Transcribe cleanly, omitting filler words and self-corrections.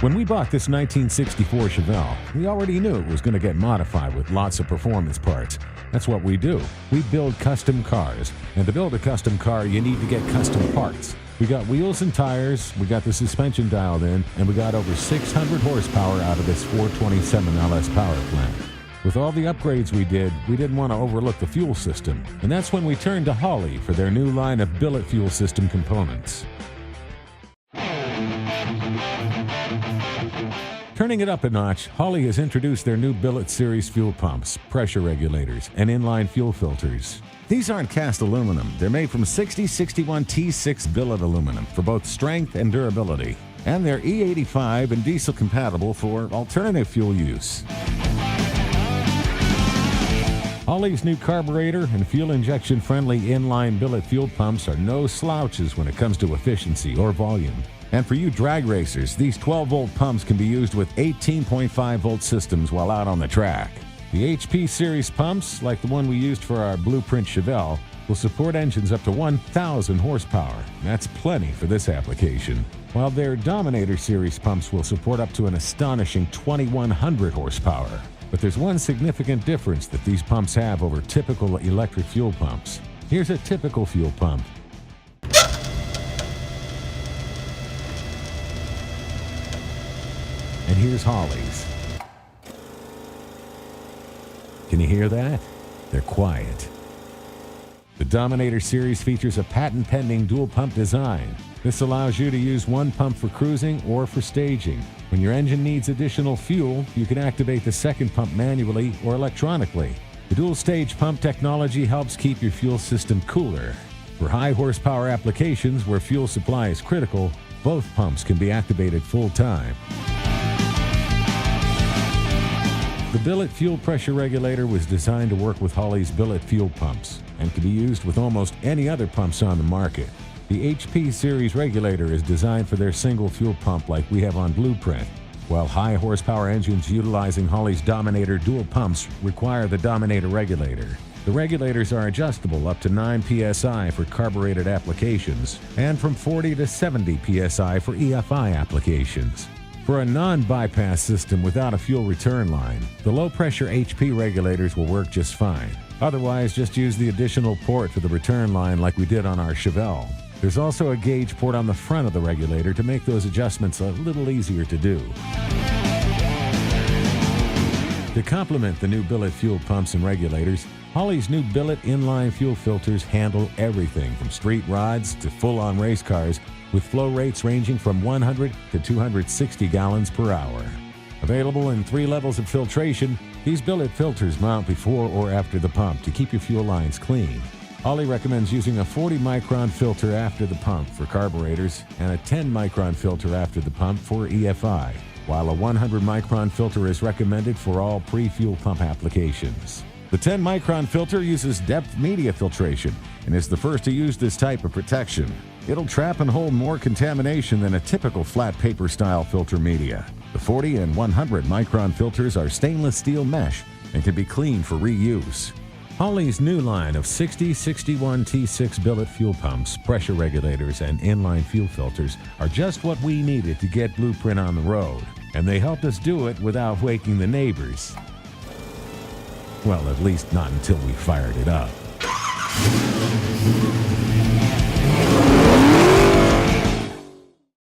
When we bought this 1964 Chevelle, we already knew it was going to get modified with lots of performance parts. That's what we do. We build custom cars. And to build a custom car, you need to get custom parts. We got wheels and tires, we got the suspension dialed in, and we got over 600 horsepower out of this 427 LS power plant. With all the upgrades we didn't want to overlook the fuel system. And that's when we turned to Holley for their new line of billet fuel system components. Turning it up a notch, Holley has introduced their new Billet Series fuel pumps, pressure regulators, and inline fuel filters. These aren't cast aluminum. They're made from 6061 T6 billet aluminum for both strength and durability. And they're E85 and diesel compatible for alternative fuel use. Holley's new carburetor and fuel injection friendly inline billet fuel pumps are no slouches when it comes to efficiency or volume. And for you drag racers, these 12-volt pumps can be used with 18.5-volt systems while out on the track. The HP series pumps, like the one we used for our Blueprint Chevelle, will support engines up to 1,000 horsepower. That's plenty for this application. While their Dominator series pumps will support up to an astonishing 2,100 horsepower. But there's one significant difference that these pumps have over typical electric fuel pumps. Here's a typical fuel pump. And here's Holley's. Can you hear that? They're quiet. The Dominator series features a patent-pending dual-pump design. This allows you to use one pump for cruising or for staging. When your engine needs additional fuel, you can activate the second pump manually or electronically. The dual-stage pump technology helps keep your fuel system cooler. For high-horsepower applications where fuel supply is critical, both pumps can be activated full-time. The Billet Fuel Pressure Regulator was designed to work with Holley's Billet fuel pumps and can be used with almost any other pumps on the market. The HP series regulator is designed for their single fuel pump like we have on Blueprint, while high horsepower engines utilizing Holley's Dominator dual pumps require the Dominator regulator. The regulators are adjustable up to 9 psi for carbureted applications and from 40 to 70 psi for EFI applications. For a non-bypass system without a fuel return line, the low-pressure HP regulators will work just fine. Otherwise, just use the additional port for the return line like we did on our Chevelle. There's also a gauge port on the front of the regulator to make those adjustments a little easier to do. To complement the new Billet fuel pumps and regulators, Holley's new Billet inline fuel filters handle everything from street rods to full-on race cars, with flow rates ranging from 100 to 260 gallons per hour. Available in 3 levels of filtration, these Billet filters mount before or after the pump to keep your fuel lines clean. Holley recommends using a 40-micron filter after the pump for carburetors and a 10-micron filter after the pump for EFI, while a 100-micron filter is recommended for all pre-fuel pump applications. The 10-micron filter uses depth media filtration and is the first to use this type of protection. It'll trap and hold more contamination than a typical flat paper-style filter media. The 40 and 100-micron filters are stainless steel mesh and can be cleaned for reuse. Holley's new line of 6061 T6 billet fuel pumps, pressure regulators, and inline fuel filters are just what we needed to get Blueprint on the road, and they helped us do it without waking the neighbors. Well, at least not until we fired it up.